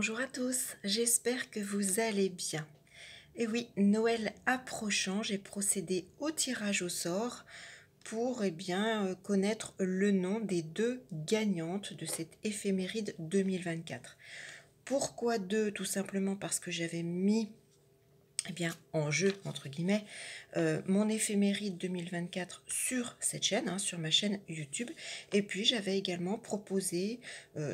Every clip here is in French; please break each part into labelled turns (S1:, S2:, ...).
S1: Bonjour à tous, j'espère que vous allez bien. Et oui, Noël approchant, j'ai procédé au tirage au sort pour connaître le nom des deux gagnantes de cette éphéméride 2024. Pourquoi deux? Tout simplement parce que j'avais mis en jeu, entre guillemets, mon éphéméride 2024 sur cette chaîne, sur ma chaîne YouTube. Et puis, j'avais également proposé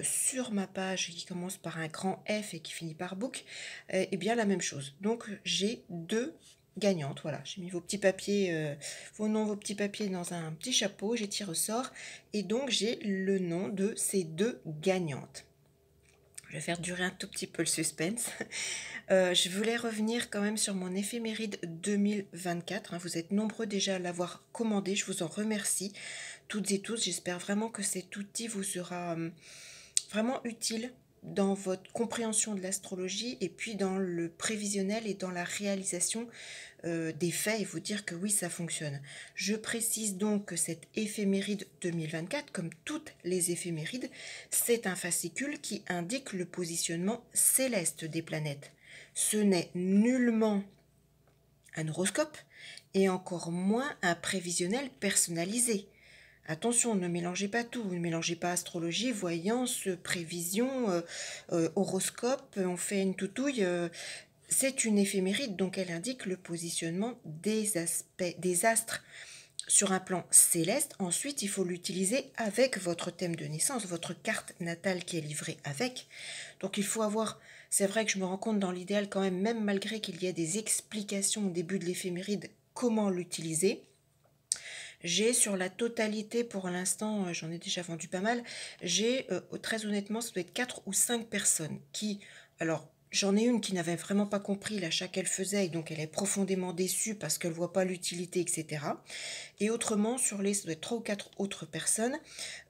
S1: sur ma page qui commence par un grand F et qui finit par book, la même chose. Donc, j'ai deux gagnantes. Voilà, j'ai mis vos petits papiers, vos noms, vos petits papiers dans un petit chapeau, j'ai tiré au sort. Et donc, j'ai le nom de ces deux gagnantes. Je vais faire durer un tout petit peu le suspense. Je voulais revenir quand même sur mon éphéméride 2024. Vous êtes nombreux déjà à l'avoir commandé. Je vous en remercie toutes et tous. J'espère vraiment que cet outil vous sera vraiment utile dans votre compréhension de l'astrologie et puis dans le prévisionnel et dans la réalisation des faits et vous dire que oui, ça fonctionne. Je précise donc que cette éphéméride 2024, comme toutes les éphémérides, c'est un fascicule qui indique le positionnement céleste des planètes. Ce n'est nullement un horoscope et encore moins un prévisionnel personnalisé. Attention, ne mélangez pas tout, ne mélangez pas astrologie, voyance, prévision, horoscope, on fait une toutouille. C'est une éphéméride, donc elle indique le positionnement des aspects des astres sur un plan céleste. Ensuite, il faut l'utiliser avec votre thème de naissance, votre carte natale qui est livrée avec. Donc il faut avoir, c'est vrai que je me rends compte dans l'idéal quand même malgré qu'il y ait des explications au début de l'éphéméride, comment l'utiliser. J'ai sur la totalité, pour l'instant, j'en ai déjà vendu pas mal, j'ai très honnêtement, ça doit être 4 ou 5 personnes qui, alors j'en ai une qui n'avait vraiment pas compris l'achat qu'elle faisait et donc elle est profondément déçue parce qu'elle ne voit pas l'utilité, etc. Et autrement, sur les, ça doit être 3 ou 4 autres personnes,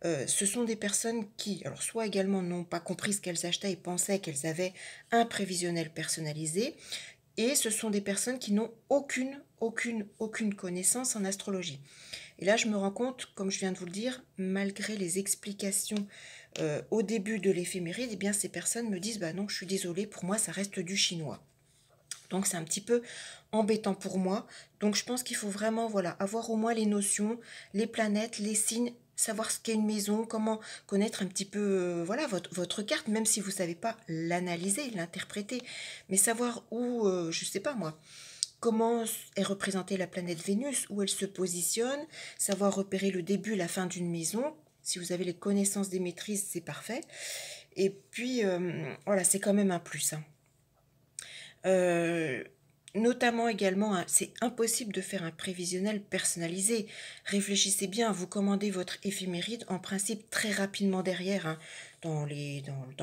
S1: ce sont des personnes qui, alors soit également n'ont pas compris ce qu'elles achetaient et pensaient qu'elles avaient un prévisionnel personnalisé, et ce sont des personnes qui n'ont aucune connaissance en astrologie. Et là, je me rends compte, comme je viens de vous le dire, malgré les explications au début de l'éphéméride, eh bien, ces personnes me disent, bah non, je suis désolée, pour moi, ça reste du chinois. Donc, c'est un petit peu embêtant pour moi. Donc, je pense qu'il faut vraiment, voilà, avoir au moins les notions, les planètes, les signes, savoir ce qu'est une maison, comment connaître un petit peu, voilà, votre carte, même si vous ne savez pas l'analyser, l'interpréter, mais savoir où, je ne sais pas moi, comment est représentée la planète Vénus, où elle se positionne, savoir repérer le début, la fin d'une maison. Si vous avez les connaissances des maîtrises, c'est parfait. Et puis, voilà, c'est quand même un plus. Euh, Notamment également, c'est impossible de faire un prévisionnel personnalisé. Réfléchissez bien, vous commandez votre éphéméride en principe très rapidement derrière, dans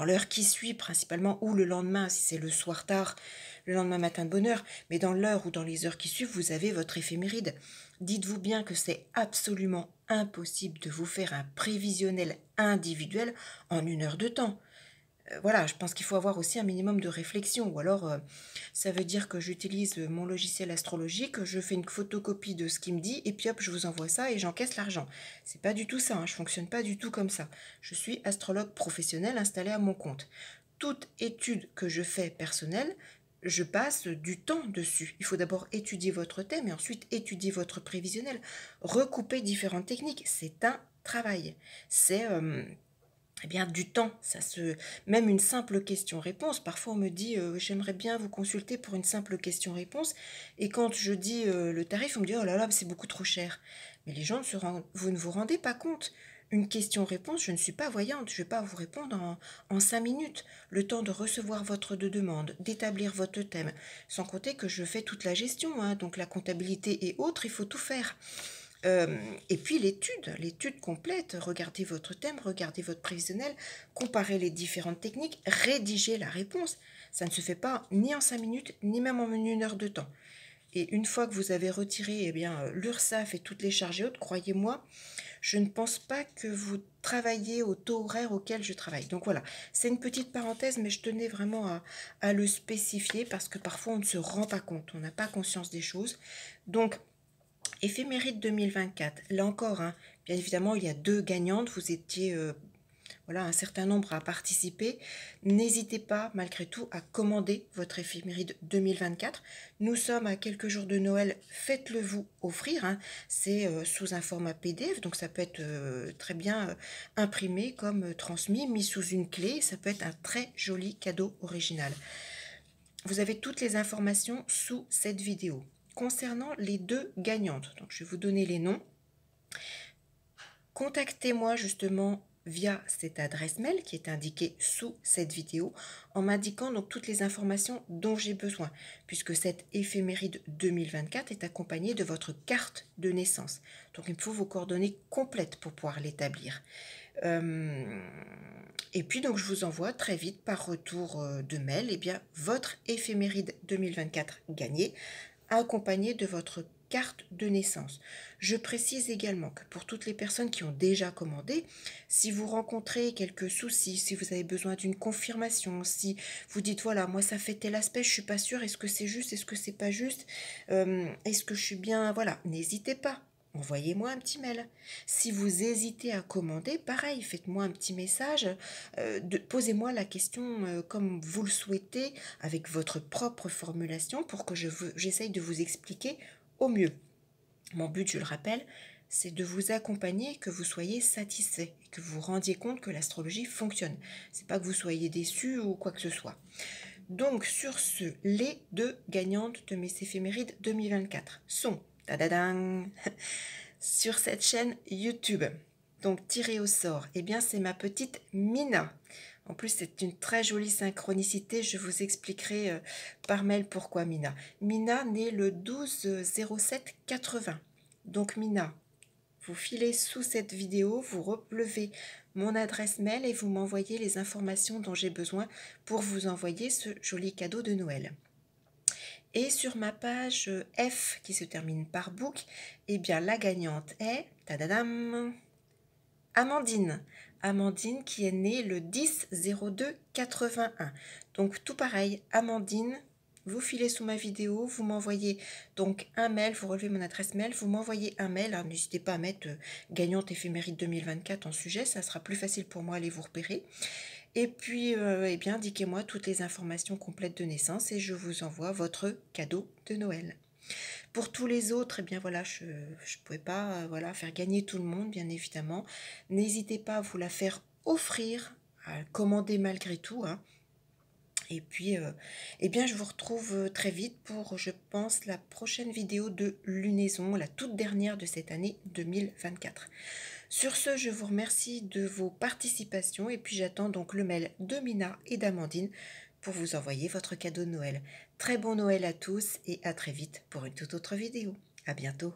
S1: l'heure qui suit principalement, ou le lendemain si c'est le soir tard, le lendemain matin de bonne heure, mais dans l'heure ou dans les heures qui suivent, vous avez votre éphéméride. Dites-vous bien que c'est absolument impossible de vous faire un prévisionnel individuel en une heure de temps. Voilà, je pense qu'il faut avoir aussi un minimum de réflexion. Ou alors, ça veut dire que j'utilise mon logiciel astrologique, je fais une photocopie de ce qu'il me dit, et puis hop, je vous envoie ça et j'encaisse l'argent. C'est pas du tout ça, je fonctionne pas du tout comme ça. Je suis astrologue professionnel installé à mon compte. Toute étude que je fais personnelle, je passe du temps dessus. Il faut d'abord étudier votre thème et ensuite étudier votre prévisionnel. Recouper différentes techniques, c'est un travail. C'est du temps, même une simple question-réponse. Parfois on me dit j'aimerais bien vous consulter pour une simple question-réponse et quand je dis le tarif, on me dit oh là là c'est beaucoup trop cher. Mais les gens vous ne vous rendez pas compte. Une question-réponse, je ne suis pas voyante, je ne vais pas vous répondre en 5 minutes. Le temps de recevoir votre demande, d'établir votre thème, sans compter que je fais toute la gestion, donc la comptabilité et autres, il faut tout faire. Et puis l'étude complète, regardez votre thème, regardez votre prévisionnel, comparez les différentes techniques, rédigez la réponse. Ça ne se fait pas ni en 5 minutes, ni même en une heure de temps. Et une fois que vous avez retiré l'URSSAF et toutes les charges et autres, croyez-moi, je ne pense pas que vous travaillez au taux horaire auquel je travaille. Donc voilà, c'est une petite parenthèse, mais je tenais vraiment à le spécifier parce que parfois on ne se rend pas compte, on n'a pas conscience des choses. Donc, éphéméride 2024, là encore, bien évidemment, il y a deux gagnantes. Vous étiez voilà, un certain nombre à participer. N'hésitez pas malgré tout à commander votre éphéméride 2024. Nous sommes à quelques jours de Noël, faites-le vous offrir, hein. C'est sous un format PDF, donc ça peut être très bien imprimé comme transmis, mis sous une clé. Ça peut être un très joli cadeau original. Vous avez toutes les informations sous cette vidéo. Concernant les deux gagnantes, donc je vais vous donner les noms. Contactez-moi justement via cette adresse mail qui est indiquée sous cette vidéo en m'indiquant donc toutes les informations dont j'ai besoin puisque cette éphéméride 2024 est accompagnée de votre carte de naissance. Donc il me faut vos coordonnées complètes pour pouvoir l'établir. Et puis donc je vous envoie très vite par retour de mail votre éphéméride 2024 gagnée accompagnée de votre carte de naissance. Je précise également que pour toutes les personnes qui ont déjà commandé, si vous rencontrez quelques soucis, si vous avez besoin d'une confirmation, si vous dites voilà, moi ça fait tel aspect, je suis pas sûre, est-ce que c'est juste, est-ce que c'est pas juste, est-ce que je suis bien, voilà, n'hésitez pas. Envoyez-moi un petit mail. Si vous hésitez à commander, pareil, faites-moi un petit message, posez-moi la question comme vous le souhaitez, avec votre propre formulation pour que j'essaye de vous expliquer au mieux. Mon but, je le rappelle, c'est de vous accompagner, que vous soyez satisfait, et que vous vous rendiez compte que l'astrologie fonctionne. C'est pas que vous soyez déçu ou quoi que ce soit. Donc sur ce, les deux gagnantes de mes éphémérides 2024 sont tadadang, sur cette chaîne YouTube. Donc tiré au sort, eh bien c'est ma petite Mina. En plus, c'est une très jolie synchronicité. Je vous expliquerai par mail pourquoi Mina. Mina née le 12/07/80. Donc Mina, vous filez sous cette vidéo, vous relevez mon adresse mail et vous m'envoyez les informations dont j'ai besoin pour vous envoyer ce joli cadeau de Noël. Et sur ma page F qui se termine par book, eh bien la gagnante est tadadam, Amandine. Amandine qui est née le 10/02/81. Donc tout pareil, Amandine, vous filez sous ma vidéo, vous m'envoyez donc un mail, vous relevez mon adresse mail, vous m'envoyez un mail, hein, n'hésitez pas à mettre gagnante éphéméride 2024 en sujet, ça sera plus facile pour moi à aller vous repérer. Et puis, eh bien, indiquez-moi toutes les informations complètes de naissance et je vous envoie votre cadeau de Noël. Pour tous les autres, eh bien voilà, je ne pouvais pas voilà, faire gagner tout le monde, bien évidemment. N'hésitez pas à vous la faire offrir, à commander malgré tout, hein. Et puis, eh bien, je vous retrouve très vite pour, je pense, la prochaine vidéo de lunaison, la toute dernière de cette année 2024. Sur ce, je vous remercie de vos participations et puis j'attends donc le mail de Mina et d'Amandine pour vous envoyer votre cadeau de Noël. Très bon Noël à tous et à très vite pour une toute autre vidéo. À bientôt.